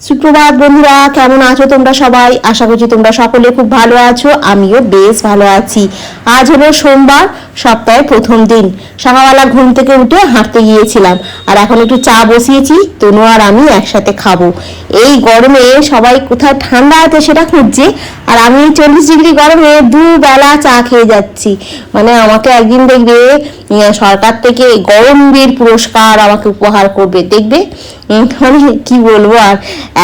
সুপ্রভাত বন্ধুরা, কেমন আছো তোমরা সবাই? আশা করছি তোমরা সকলে খুব ভালো আছো। আমিও বেশ ভালো আছি। আজ হলো সোমবার, সপ্তাহের প্রথম দিন। সকালবেলা ঘুম থেকে উঠে হাঁটতে গিয়েছিলাম, আর এখন একটু চা বসিয়েছি। তনু আর আমি একসাথে খাবো। এই গরমে সবাই কোথায় ঠান্ডা আছে সেটা খুঁজছে, আর আমি 40 ডিগ্রি গরমে দুবেলা চা খেয়ে যাচ্ছি। মানে আমাকে একদিন দেখবে সরকার থেকে গরমবীর পুরস্কার আমাকে উপহার করবে, দেখবে। মানে কি বলবো আর,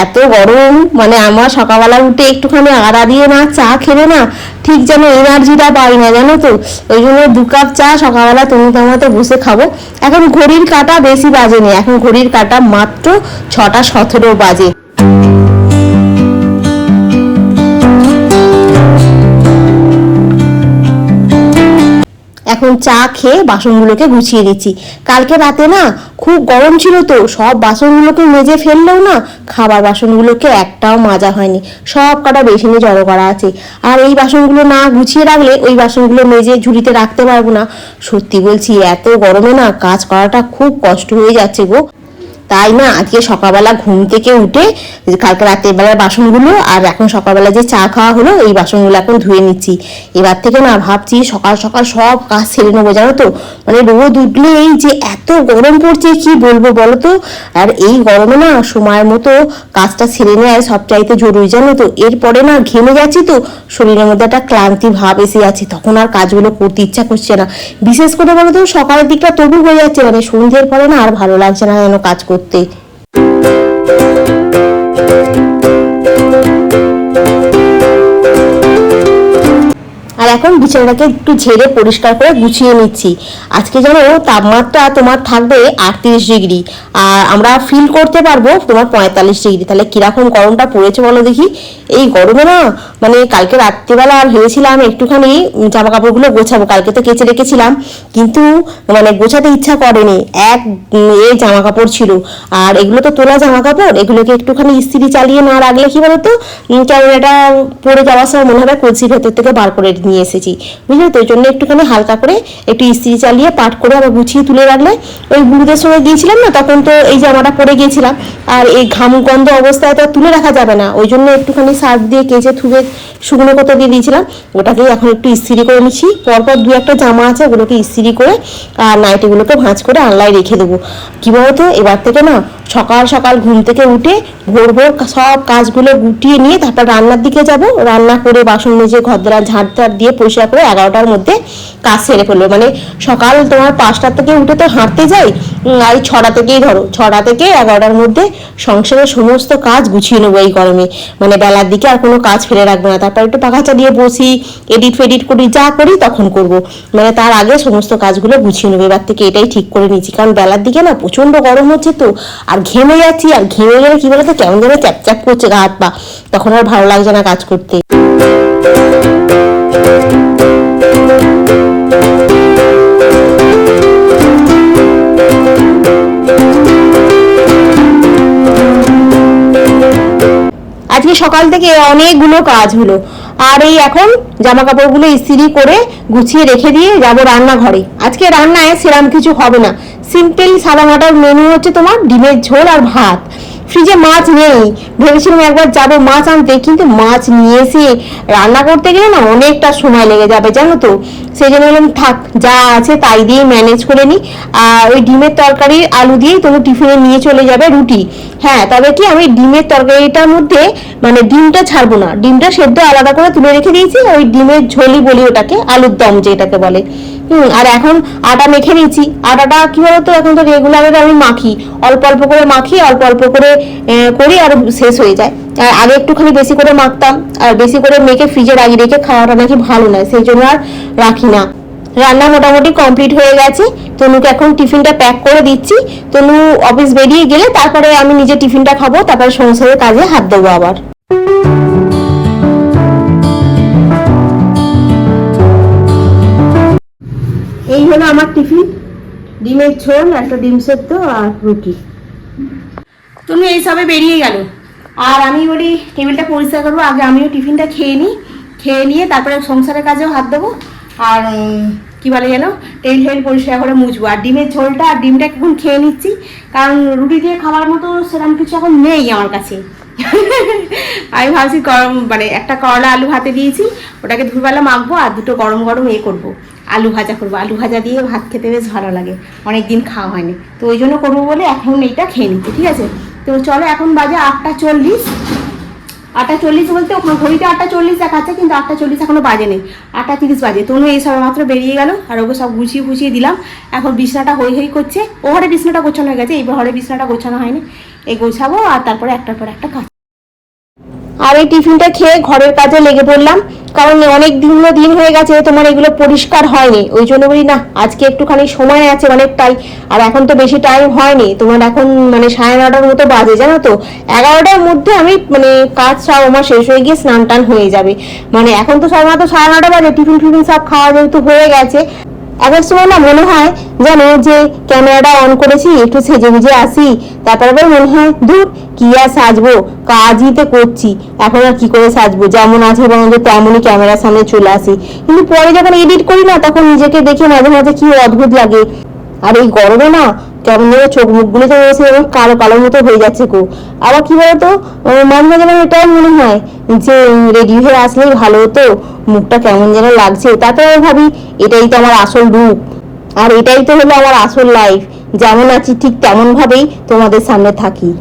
এত গরম। মানে আমার সকালবেলা উঠে একটুখানি আড়া দিয়ে না চা খেলে না ঠিক যেন এনার্জিটা পাই না, জানো তো। ওই জন্য 2 কাপ চা সকালবেলা তুমি তোমাতে বসে খাবো। এখন ঘড়ির কাঁটা বেশি বাজেনি, এখন ঘড়ির কাঁটা মাত্র 6টা 17 বাজে। এখন চা খেয়ে বাসনগুলোকে গুছিয়ে দিচ্ছি। কালকে রাতে না খুব গরম ছিল, তো সব বাসনগুলোকে মেজে ফেললেও না খাবার বাসনগুলোকে একটাও মাজা হয়নি। সব কটা বেসিনে জড়ো করা আছে, আর এই বাসনগুলো না গুছিয়ে রাখলে ওই বাসনগুলো মেজে ঝুড়িতে রাখতে পারবো না। সত্যি বলছি, এত গরমে না কাজ করাটা খুব কষ্ট হয়ে যাচ্ছে গো। তাই না আজকে সকালবেলা ঘুম থেকে উঠে কালকে রাতের বেলার বাসনগুলো আর এখন সকালবেলা যে চা খাওয়া হলো এই বাসনগুলো এখন ধুয়ে নিচ্ছি। এবার থেকে না ভাবছি সকাল সকাল সব কাজ ছেড়ে নেবো, জানো তো। মানে রোদ উঠলে এই যে এত গরম পড়ছে, কি বলবো বলো তো। আর এই গরমে না সময়ের মতো কাজটা ছেড়ে নেওয়া সবচাইতে জরুরি, জানো তো। এরপরে না ঘেমে যাচ্ছি তো শরীরের মধ্যে একটা ক্লান্তি ভাব এসে যাচ্ছে, তখন আর কাজগুলো করতে ইচ্ছা করছে না। বিশেষ করে বলো তো সকালের দিকটা তবু হয়ে যাচ্ছে, মানে সন্ধ্যের পরে না আর ভালো লাগছে না যেন কাজ করতে। আর এখন বিছানাটাকে একটু ঝেড়ে পরিষ্কার করে গুছিয়ে নিচ্ছি। আজকে যেন তাপমাত্রা তোমার থাকবে 38 ডিগ্রি, আর আমরা ফিল করতে পারবো তোমার 45 ডিগ্রি। তাহলে কিরকম গরমটা পড়েছে বলো দেখি। এই গরমে না মানে কালকে রাত্রিবেলা আর ভেবেছিলাম একটুখানি জামা কাপড়গুলো গোছাবো, কালকে তো কেচে রেখেছিলাম, কিন্তু মানে গোছাতে ইচ্ছা করেনি। এই জামা কাপড় ছিল, আর এগুলো তো তোলা জামা কাপড়, এগুলোকে একটুখানি ইস্ত্রি চালিয়ে না রাখলে কি বলতো কেমন এটা পরে যাওয়ার সময় মনে হবে কলসির ভেতর থেকে বার করে নিয়ে এসেছি, বুঝলে তো। ওই জন্য একটুখানি হালকা করে একটু ইস্ত্রি চালিয়ে পাট করে আবার গুছিয়ে তুলে রাখলে, ওই বুড়িদের সঙ্গে গিয়েছিলাম না তখন তো এই জামাটা পরে গিয়েছিলাম, আর এই ঘাম গন্ধ অবস্থায় তো তুলে রাখা যাবে না। ওই জন্য একটুখানি সার্ফ দিয়ে কেচে ধুয়ে শুকনো কোথাও দিয়ে দিয়েছিলাম, ওটাকেই এখন একটু ইস্ত্রি করে নিচ্ছি। পরপর 2-1টা জামা আছে, ওগুলোকে ইস্ত্রি করে আর নাইটিগুলোকে ভাঁজ করে আনলায় রেখে দেবো। কি বলতো, এবার থেকে না সকাল সকাল ঘুম থেকে উঠে ভোর ভোর সব কাজগুলো গুটিয়ে নিয়ে তারপর রান্নার দিকে যাব। রান্না করে বাসন মেজে ঘর দ্বারা ঝাড় দিয়ে পরিষ্কার করে 11টার মধ্যে কাজ সেরে ফেলবো। মানে সকাল তোমার 5টা থেকে উঠে তো হাঁটতে যাই, আর 6টা থেকেই ধরো 6টা থেকে 11টার মধ্যে সংসারের সমস্ত কাজ গুছিয়ে নেবো এই গরমে। মানে বেলার দিকে আর কোনো কাজ ফেলে রাখবো না, তারপর একটু পাখা চালিয়ে বসি, এডিট ফেডিট করি, যা করি তখন করব। মানে তার আগে সমস্ত কাজগুলো গুছিয়ে নেবো এবার থেকে, এটাই ঠিক করে নিচ্ছি। কারণ বেলার দিকে না প্রচন্ড গরম হচ্ছে তো, আর ঘেমে যাচ্ছি, আর ঘেমে গেলে কি বলতো কেমন যেন চ্যাপচ্যাপ করছে গা হাত পা, তখন আর ভালো লাগছে না কাজ করতে। আজকে সকাল থেকে অনেকগুলো কাজ হলো, আর এই এখন জামা কাপড়গুলো ইস্ত্রি করে গুছিয়ে রেখে দিয়ে যাব রান্নাঘরে। আজকে রান্নায় সেরকম কিছু হবে না, সিম্পল সাদা মাটার মেনু হচ্ছে তোমার ডিমের ঝোল আর ভাত। ফ্রিজে মাছ নেই, ভেবেছিলাম একবার যাবো মাছ আনতে, কিন্তু মাছ নিয়ে এসে রান্না করতে গেলে না অনেকটা সময় লেগে যাবে, জানো তো। সেই জন্য বললাম থাক, যা আছে তাই দিয়ে ম্যানেজ করে নিই। আর ওই ডিমের তরকারি আলু দিয়েই তুমি টিফিনে নিয়ে চলে যাবে রুটি। হ্যাঁ, তবে কি আমি ডিমের তরকারিটার মধ্যে মানে ডিমটা ছাড়বো না, ডিমটা সেদ্ধ আলাদা করে তুলে রেখে দিয়েছি। ওই ডিমের ঝোলই বলি ওটাকে, আলুর দম যেটাকে বলে। আর এখন আটা মেখে নিয়েছি। আটাটা কি বলতো, এখন তো রেগুলারের আমি মাখি, অল্প অল্প করে মাখি, অল্প অল্প করে করি, আর শেষ হয়ে যায়। আর আগে একটুখানি বেশি করে মাখতাম, আর বেশি করে মেখে ফ্রিজে রাখি, রেখে খাওয়াটা নাকি ভালো নয়, সেই জন্য আর রাখি না। রান্না মোটামুটি কমপ্লিট হয়ে গেছে, তনুকে এখন টিফিনটা প্যাক করে দিচ্ছি। তনু অফিস বেরিয়ে গেলে তারপরে আমি নিজে টিফিনটা খাবো, তারপরে সংসারের কাজে হাত দেবো আবার। এই হলো আমার টিফিন, ডিমের ঝোল, একটা ডিম সেদ্ধ আর রুটি। তনু এই সবে বেরিয়ে গেল, আর আমি বলি টেবিলটা পরিষ্কার করবো, আগে আমিও টিফিনটা খেয়ে নিই, খেয়ে নিয়ে তারপরে সংসারের কাজেও হাত দেবো। আর কি বলে যেন টেবিল পরিষ্কার করে মুছবো। আর ডিমের ঝোলটা আর ডিমটা এখন খেয়ে নিচ্ছি, কারণ রুটি দিয়ে খাওয়ার মতো সেরকম কিছু এখন নেই আমার কাছে। আমি ভাবছি গরম মানে একটা করলা আলু ভাতে দিয়েছি, ওটাকে দুপুরবেলা মাখবো আর দুটো গরম গরম করবো, আলু ভাজা করবো। আলু ভাজা দিয়ে ভাত খেতে বেশ ভালো লাগে, অনেকদিন খাওয়া হয়নি, তো ওই জন্য করবো বলে এখন এইটা খেয়ে নিচ্ছি। ঠিক আছে, তো চলো এখন বাজে 8:40। 8:40 বলতে ওখানে ঘড়িতে 8:40 দেখাচ্ছে, কিন্তু 8:40 এখনো বাজেনি, 8:30 বাজে। তনু এই সব মাত্র বেরিয়ে গেল, আর ওকে সব গুছিয়ে দিলাম। এখন বিছনাটা হই করছে, ও ঘরে বিছনাটা গোছানো হয়ে গেছে, এই ঘরে বিছনাটা গোছানো হয়নি, এই গোছাবো আর তারপরে একটার পর একটা কাজ। আর এই টিফিনটা খেয়ে ঘরের কাজে লেগে পড়লাম, কারণ অনেক দিন হয়ে গেছে তোমার এগুলো পরিষ্কার হয়নি, ওই জন্য বলি না আজকে একটুখানি সময় আছে অনেকটাই। আর এখন তো বেশি টাইম হয়নি, তোমার এখন মানে 9:30টার মতো বাজে, জানো তো 11টার মধ্যে আমি মানে কাজ সব আমার শেষ হয়ে গিয়ে স্নান টান হয়ে যাবে। মানে এখন তো সব মাত্র 9:30 বাজে, টিফিন সব খাওয়া যেহেতু হয়ে গেছে, একের সময় না মনে হয় জানো যে ক্যামেরাটা অন করেছি একটু সেজে গুজে আসি, তারপর আবার মনে হয় দূর কি আর সাজবো, কাজই তো করছি, এখন আর কি করে সাজবো, যেমন আছে বরঞ্চ তেমনই ক্যামেরার সামনে চলে আসি। কিন্তু পরে যখন এডিট করি না তখন নিজেকে দেখে মাঝে মাঝে কি অদ্ভুত লাগে। আর এই গরমে না কেমন যেন চোখ মুখগুলো তো সেরকম কালো কালো মতো হয়ে যাচ্ছে গো। আবার কি বলতো মাঝে মাঝে আমার এটাই মনে হয় যে রেডি হয়ে আসলেই ভালো হতো, মুখটা কেমন যেন লাগছে, তারপরে ভাবি এটাই তো আমার আসল রূপ, আর এটাই তো হলো আমার আসল লাইফ, যেমন আছি ঠিক তেমন ভাবেই তোমাদের সামনে থাকি।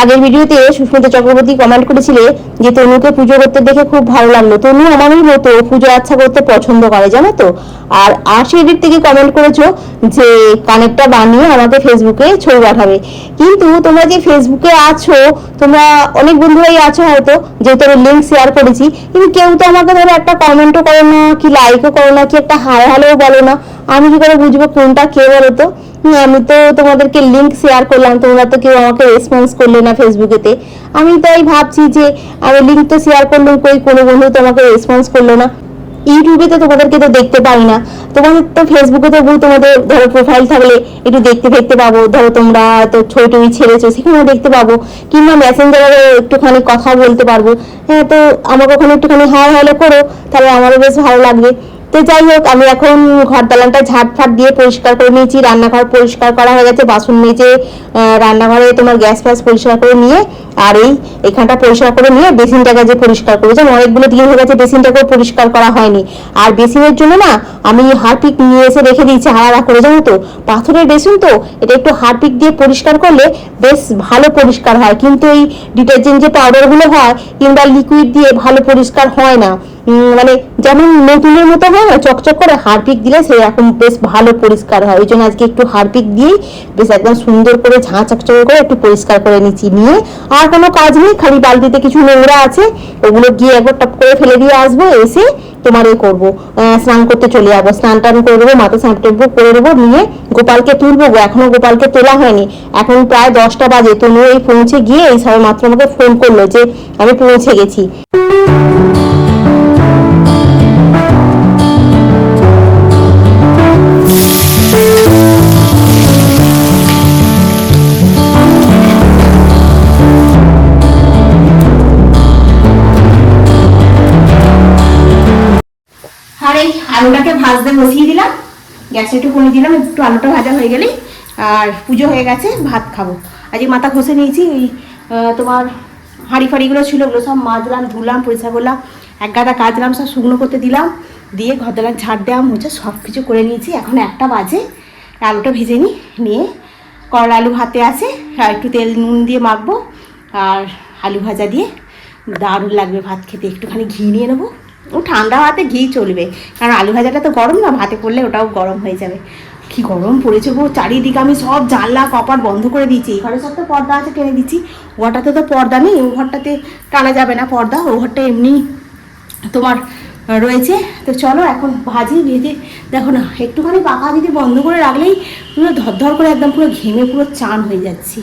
আগের ভিডিওতে সুস্মিতা চক্রবর্তী কমেন্ট করেছিলে যে তনুকে পুজো করতে দেখে খুব ভালো লাগলো, তনু আমারই মতো পুজো আচ্ছা করতে পছন্দ করে জানো তো। আর আশির থেকে কমেন্ট করেছো যে কানেরটা বানিয়ে আমাকে ফেসবুকে ছবি পাঠাবে, কিন্তু তোমরা যে ফেসবুকে আছো তোমরা অনেক বন্ধুরাই আছো হয়তো, যেহেতু আমি লিঙ্ক শেয়ার করেছি, কিন্তু কেউ তো আমাকে ধরো একটা কমেন্টও করো না, কি লাইকও করো না, কি একটা হাই হ্যালোও বলো না, আমি কি করে বুঝবো কোনটা কে বলো তো। আমি তো তোমাদেরকে লিংক শেয়ার করলাম, তোমরা তো কেউ আমাকে রেসপন্স করলে না ফেসবুকেতে, আমি তাই ভাবছি যে আমি লিংক তো শেয়ার করলাম, কই কোনো বন্ধু তোমাকে রেসপন্স করলো না। ইউটিউবে তো তোমাদেরকে তো দেখতে পাই না, তোমাদের তো ফেসবুকে তো তোমাদের ধরো প্রোফাইল থাকলে একটু দেখতে পাবো, ধরো তোমরা তো ছবি ছেড়েছো সেখানেও দেখতে পাবো, কিংবা মেসেঞ্জারে একটুখানি কথা বলতে পারবো। হ্যাঁ, তো আমাকে ওখানে একটুখানি হাই হ্যালো করো, তাহলে আমারও বেশ ভালো লাগবে। তো যাই হোক, আমি এখন ঘর দালানটা ঝাড় দিয়ে পরিষ্কার করে নিয়েছি, রান্নাঘর পরিষ্কার করা হয়ে গেছে, বাসন মেজে রান্নাঘরে তোমার গ্যাস ফ্যাস পরিষ্কার করে নিয়ে, আর এখানটা পরিষ্কার করে নিয়ে বেসিনটাকে যে পরিষ্কার করেছি, অনেকগুলো দিন হয়ে গেছে বেসিনটাকেও পরিষ্কার করা হয়নি। আর বেসিনের জন্য না আমি হারপিক নিয়ে এসে রেখে দিয়েছি আলাদা করে, জানো তো পাথরের বেসিন তো, এটা একটু হারপিক দিয়ে পরিষ্কার করলে বেশ ভালো পরিষ্কার হয়, কিন্তু এই ডিটারজেন্ট যে পাউডারগুলো হয় কিংবা লিকুইড দিয়ে ভালো পরিষ্কার হয় না, মানে যেমন নতুনের মতো হয় না চকচক করে, হারপিক দিলে সেরকম বেশ ভালো পরিষ্কার হয়। ওই জন্য আজকে একটু হারপিক দিয়েই বেশ একদম সুন্দর করে ঝাঁ চকচক করে একটু পরিষ্কার করে নিচ্ছি। নিয়ে আর কোনো কাজ নেই, খালি বালতিতে কিছু নোংরা আছে, ওগুলো গিয়ে একবার টপ করে ফেলে দিয়ে আসবো, এসে তোমার করবো স্নান করতে চলে যাবো, স্নান টান করে দেবো, মাথা শ্যাম্পু করে দেবো, নিয়ে গোপালকে তুলবো। এখনো গোপালকে তোলা হয়নি, এখন প্রায় 10টা বাজে, তনু এই পৌঁছে গিয়ে এই সবাই মাত্র আমাকে ফোন করলো যে আমি পৌঁছে গেছি। আর এই আলুটাকে ভাজতে বসিয়ে দিলাম, গ্যাসে একটু কমিয়ে দিলাম, একটু আলুটা ভাজা হয়ে গেলেই আর পুজো হয়ে গেছে, ভাত খাবো। আজকে মাথা ঘষে নিয়েছি, ওই তোমার হাঁড়ি ফাড়িগুলো ছিল ওগুলো সব মাজলাম, ধুলাম, পরিষ্কার করলাম, এক গাদা কাচলাম, সব শুকনো করতে দিলাম, দিয়ে ঘর দালান ঝাড় দেওয়া মুছে সব কিছু করে নিয়েছি। এখন 1টা বাজে, আলুটা ভেজে নিয়ে করলা আলু ভাতে আছে, আর একটু তেল নুন দিয়ে মাখবো, আর আলু ভাজা দিয়ে দারুণ লাগবে ভাত খেতে। একটুখানি ঘি নিয়ে নেবো, ও ঠান্ডা ভাতে ঘি চলবে, কারণ আলু ভাজাটা তো গরম না, ভাতে পড়লে ওটাও গরম হয়ে যাবে। কি গরম পড়েছে গো, চারিদিকে আমি সব জানলা কপাট বন্ধ করে দিয়েছি, এই ঘরে সব তো পর্দা আছে টেনে দিচ্ছি, ওটাতে তো পর্দা নেই, ও ঘরটাতে টানা যাবে না পর্দা, ও ঘরটা এমনি তোমার রয়েছে। তো চলো এখন ভেজে দেখো না, একটুখানি পাখা যদি বন্ধ করে রাখলেই পুরো ধরধর করে একদম পুরো ঘেমে পুরো চান হয়ে যাচ্ছি।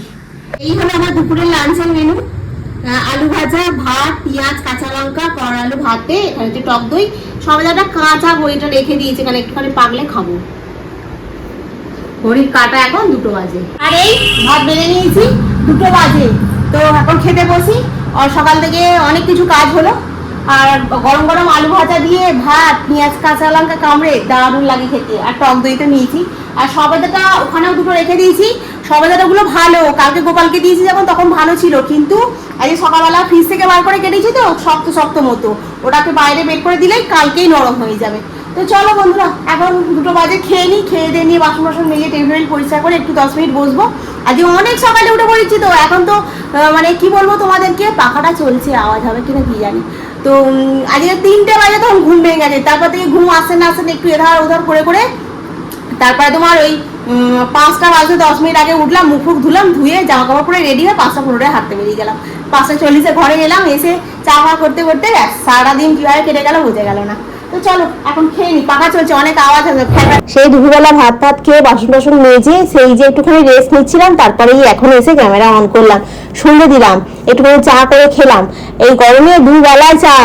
এই হলো আমার দুপুরের লাঞ্চের মেনু, আলু ভাজা, ভাত, পেঁয়াজ, কাঁচা লঙ্কা, করলা আলু ভাতে, এখানে হচ্ছে টক দই, সবাইটা কাঁচা বড়িটা রেখে দিয়েছি, এখানে একটুখানি পাকলে খাবো। ঘড়ির কাটা এখন 2টো বাজে, আর এই ভাত বেড়ে নিয়েছি, 2টো বাজে, তো এখন খেতে বসি। আর সকাল থেকে অনেক কিছু কাজ হলো, আর গরম গরম আলু ভাজা দিয়ে ভাত, পেঁয়াজ কাঁচা লঙ্কা কামড়ে দারুণ লাগে খেতে। আর টক দই তো নিয়েছি, আর সবেদাটা ওখানেও দুটো রেখে দিয়েছি। সবেদাটাগুলো ভালো, কালকে গোপালকে দিয়েছি যখন তখন ভালো ছিল, কিন্তু আজকে সকালবেলা ফ্রিজ থেকে বার করে কেটেছি তো শক্ত শক্ত মতো, ওটাকে বাইরে বের করে দিলেই কালকেই নরম হয়ে যাবে। তো চলো বন্ধুরা, এখন 2টো বাজে, খেয়ে নিই, খেয়ে দিয়ে নিয়ে বাসন বাসন মেজে টেবিল পরিষ্কার করে একটু 10 মিনিট বসবো। আজকে অনেক সকালে উঠে পড়েছি তো, এখন তো মানে কি বলবো তোমাদেরকে, পাখাটা চলছে, আওয়াজ হবে কিনা কি জানি। তো আজকে 3টে বাজে তখন ঘুম ভেঙে গেছে, তারপর থেকে ঘুম আসে না একটু এধার ওধার করে করে, তারপরে তোমার ওই 5টা বাজে 10 মিনিট আগে উঠলাম, মুখ ফুক ধুলাম, ধুয়ে জামা কাপড় পরে রেডি হয়ে 5টা 15টায় হাঁটতে বেরিয়ে গেলাম। 5টা 40-এ ঘরে এলাম, এসে চা ফা করতে করতে সারাদিন কিভাবে কেটে গেল বোঝা গেল না। তো চলো এখন খেয়ে নি, পাখা চলছে, অনেক আওয়াজ আছে। সেই দুপুরবেলা ভাত ভাত খেয়ে বাসন টাসন মেজে সেই যে একটুখানি রেস্ট নিচ্ছিলাম, তারপরেই এখন এসে ক্যামেরা অন করলাম, সন্ধে দিলাম, একটুখানি চা করে খেলাম। এই গরমে 2 বেলায় চা,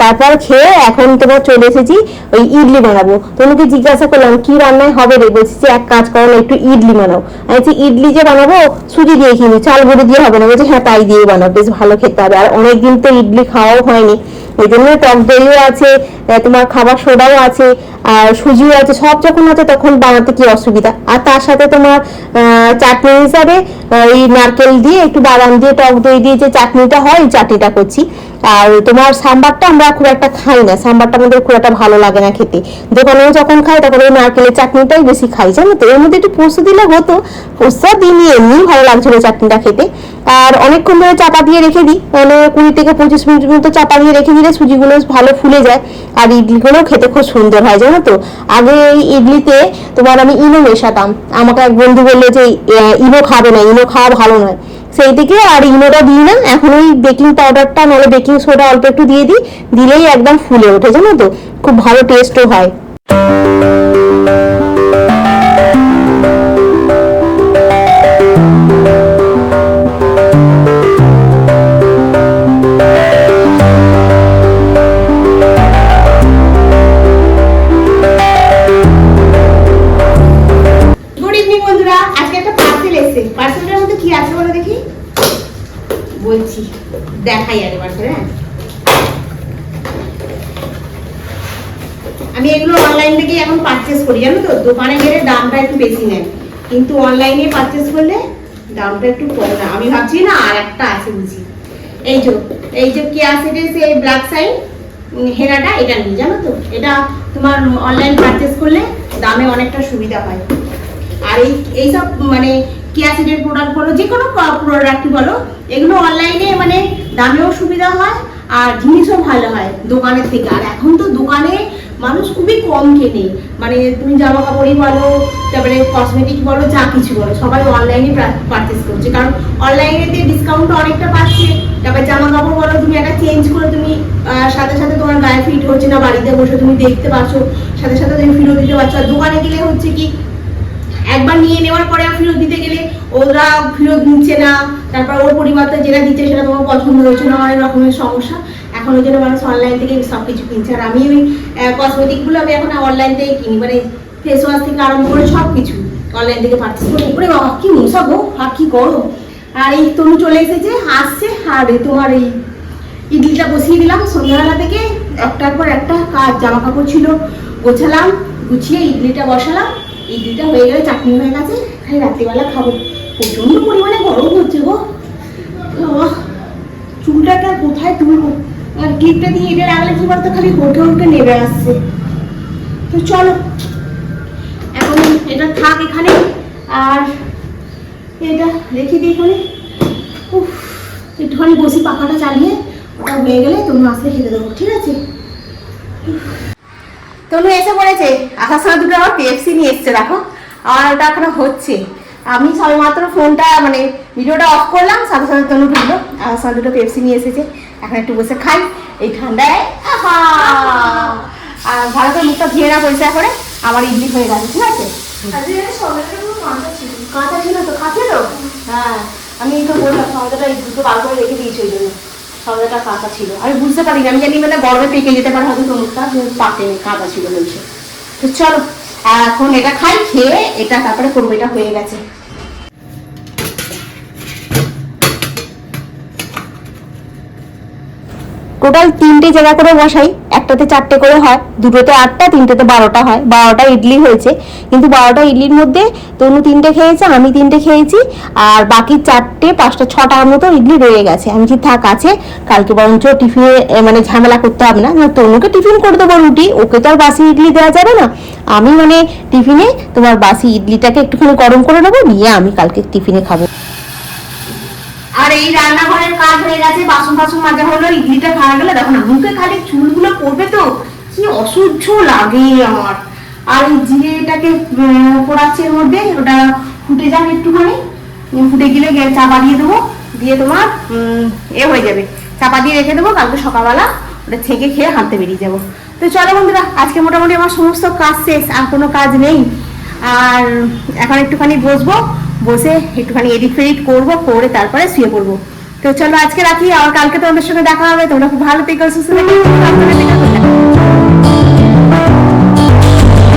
তারপর খেয়ে এখন তোমার চলে এসেছি ওই ইডলি বানাবো। তোমাকে জিজ্ঞাসা করলাম কি রান্নায় হবে রে, বলছি যে এক কাজ করো না, একটু ইডলি বানাও। আমি বলছি ইডলি যে বানাবো সুজি দিয়ে কিনি, চাল গুঁড়ো দিয়ে হবে না। বলছি হ্যাঁ তাই দিয়ে বানাও, বেশ ভালো খেতে হবে। আর অনেকদিন তো ইডলি খাওয়াও হয়নি, ওই জন্য টক দইও আছে, তোমার খাবার সোডাও আছে, আর সুজিও আছে, সব যখন আছে তখন বানাতে কি অসুবিধা। আর তার সাথে তোমার চাটনি হিসাবে এই নারকেল দিয়ে একটু বাদাম দিয়ে টক দই দিয়ে যে চাটনিটা হয়, এই চাটনিটা করছি। আর তোমার সাম্বারটা আমরা খুব একটা খাই না, সাম্বারটা আমাদের খুব একটা ভালো লাগে না খেতে। দোকানেও যখন খাই তখন ওই নারকেলের চাটনিটাই বেশি খাই, জানো তো। এর মধ্যে একটু পোস্ত দিলে হতো, পোস্ত দিইনি, এমনি ভালো লাগছিল চাটনিটা খেতে। আর অনেকক্ষণ ধরে চাপা দিয়ে রেখে দিই, মানে 20 থেকে 25 মিনিট মতো চাপা দিয়ে রেখে দিলে সুজিগুলো ভালো ফুলে যায়, আর ইডলিগুলো খেতে খুব সুন্দর হয়, জানো তো। আগে এই ইডলিতে তোমার আমি ইনো মেশাতাম, আমাকে এক বন্ধু বললো যে ইনো খাবে না, ইনো খাওয়া ভালো নয়, সেই থেকে আর ইনোটা দিই না। এখন ওই বেকিং পাউডারটা নাহলে বেকিং সোডা অল্প একটু দিয়ে দিই, দিলেই একদম ফুলে ওঠে, জানো তো, খুব ভালো টেস্টও হয়। গুড ইভিনিং বন্ধুরা, আজকে একটা পার্সেল এসেছে। পার্সেলটার মধ্যে কি আছে বলো দেখি, বলছি দেখাই আগে পার্সেল। হ্যাঁ, আমি এগুলো অনলাইন থেকে এখন পারচেজ করি, জানো তো। দোকানে গেলে দামটা একটু বেশি নেয়, কিন্তু অনলাইনে পারচেজ করলে দামটা একটু কম না। আমি ভাবছি না আর একটা আছে বুঝি, এই যে কি আছে সেই ব্ল্যাক সাইন হেরাটা, এটা নিই, জানো তো। এটা তোমার অনলাইন পারচেজ করলে দামে অনেকটা সুবিধা হয়। আর এইসব মানে কেয়াসিডের প্রোডাক্ট বলো, যে কোনো প্রোডাক্টই বলো, এগুলো অনলাইনে মানে দামেও সুবিধা হয় আর জিনিসও ভালো হয় দোকানের থেকে। আর এখন তো দোকানে মানুষ খুবই কম কেনে, মানে তুমি জামা কাপড়ই বলো, তারপরে কসমেটিক বলো, যা কিছু বলো, সবাই অনলাইনে পারচেস করছে, কারণ অনলাইনেতে ডিসকাউন্ট অনেকটা পাচ্ছে। তারপরে জামা কাপড় বলো, তুমি একটা চেঞ্জ করে তুমি সাথে সাথে তোমার গায়ে ফিট হচ্ছে না, বাড়িতে বসে তুমি দেখতে পাচ্ছো, সাথে সাথে তুমি ফেরত দিতে পারছো। আর দোকানে গেলে হচ্ছে কি, একবার নিয়ে নেওয়ার পরে ফেরত দিতে গেলে ওরা ফেরত নিচ্ছে না, তারপর ওর পরিবর্তে যেটা দিচ্ছে সেটা তোমার পছন্দ হচ্ছে না, অনেক রকমের সমস্যা। এখন ওই জন্য মানুষ অনলাইন থেকে সবকিছু কিনছে। আর আমি ওই কসমেটিকগুলো আমি এখন অনলাইন থেকে কিনি, মানে ফেস ওয়াশ থেকে আরম্ভ করে সব কিছু অনলাইন থেকে পারচেস করি। ওরে বাবা কি মশা গো, আর কি করো। আর এই তনু চলে এসেছে, আসছে। আর তোমার এই ইডলিটা বসিয়ে দিলাম সন্ধ্যাবেলা থেকে, একটার পর একটা কাজ, জামা কাপড় ছিল গোছালাম, গুছিয়ে ইডলিটা বসালাম। ইডলিটা হয়ে গেলে চাটনি হয়ে গেছে, খালি রাত্রিবেলা খাবো। প্রচন্ড পরিমাণে গরম হচ্ছে গো, চুলটাকে কোথায় তুলবো, আর ক্লিপটা দিয়ে এটা রাখলে কি বলতো, খালি হোটে হোটে নেমে আসছে। তো চলো এখন এটা থাক এখানে, আর এটা রেখে দিই এখানে। একটুখানি বসি পাখাটা চালিয়ে, ওটা হয়ে গেলে তুমি আসলে খেতে দেবো, ঠিক আছে। তনু এসে পড়েছে, আসার সময় দুটো আবার পেপসি নিয়ে এসছে, দেখো। আর ওটা এখনো হচ্ছে, আমি সবে মাত্র ফোনটা মানে ভিডিওটা অফ করলাম, সাথে সাথে তনু ঢুকলো, আসার সময় দুটো পেপসি নিয়ে এসেছে। এখন একটু বসে খাই এই ঠান্ডায়। আর ভালো করে মুখটা ধুয়ে না পরিষ্কার করে, আমার ইডলি হয়ে গেছে, ঠিক আছে। কাঁচা ছিল তো, খাচ্ছে তো। হ্যাঁ, আমি তো বললাম সবাইটা এই দুটো বার করে রেখে দিয়েছি, ওই জন্য সবাইটা কাঁচা ছিল। আমি বুঝতে পারিনি, আমি জানি মানে গরমে পেকে যেতে পারে হয়তো তরমুজটা, পাকেনি, কাঁচা ছিল বলছে। তো চলো এখন এটা খাই, খেয়ে এটা তারপরে করবো, এটা হয়ে গেছে। টোটাল 3টে জায়গা করে বসাই, একটাতে 4টে করে হয়, দুটোতে 8টা, 3টেতে 12টা হয়। 12টা ইডলি হয়েছে, কিন্তু 12টা ইডলির মধ্যে তনু 3টে খেয়েছে, আমি 3টে খেয়েছি, আর বাকি 4টে 5টা 6টার মতো ইডলি রয়ে গেছে। আমি কি থাক আছে, কালকে বরঞ্চ টিফিনে মানে ঝামেলা করতে হবে না, তনুকে টিফিন করে দেবো রুটি, ওকে তো আর বাসি ইডলি দেওয়া যাবে না। আমি মানে টিফিনে তোমার বাসি ইডলিটাকে একটুখানি গরম করে নেবো, নিয়ে আমি কালকে টিফিনে খাবো। আর এই রান্নাঘরের কাজ হয়ে গেছে, বাসন টাসন মাজা হলো, ইডলিটা খাওয়া গেলে দেখো না মুখে খালি চুলগুলো পড়বে তো কি অসহ্য লাগে আমার। আর এই জিরেটাকে পোড়াচ্ছি এর মধ্যে, ওটা ফুটে যাবে একটুখানি, ফুটে গেলে চাপা দিয়ে দেবো, দিয়ে তোমার হয়ে যাবে, চাপা দিয়ে রেখে দেবো, কালকে সকালবেলা ওটা ছেঁকে খেয়ে হাঁটতে বেরিয়ে যাবো। তো চলো বন্ধুরা, আজকে মোটামুটি আমার সমস্ত কাজ শেষ, আর কোনো কাজ নেই। আর এখন একটুখানি বসবো, বসে একটুখানি এডিট ফেডিট করবো, করে তারপরে শুয়ে পড়বো। তো চলো আজকে রাখি, আর কালকে তোমাদের সঙ্গে দেখা হবে। তোমরা খুব ভালো থেকো, সুস্থ থেকো।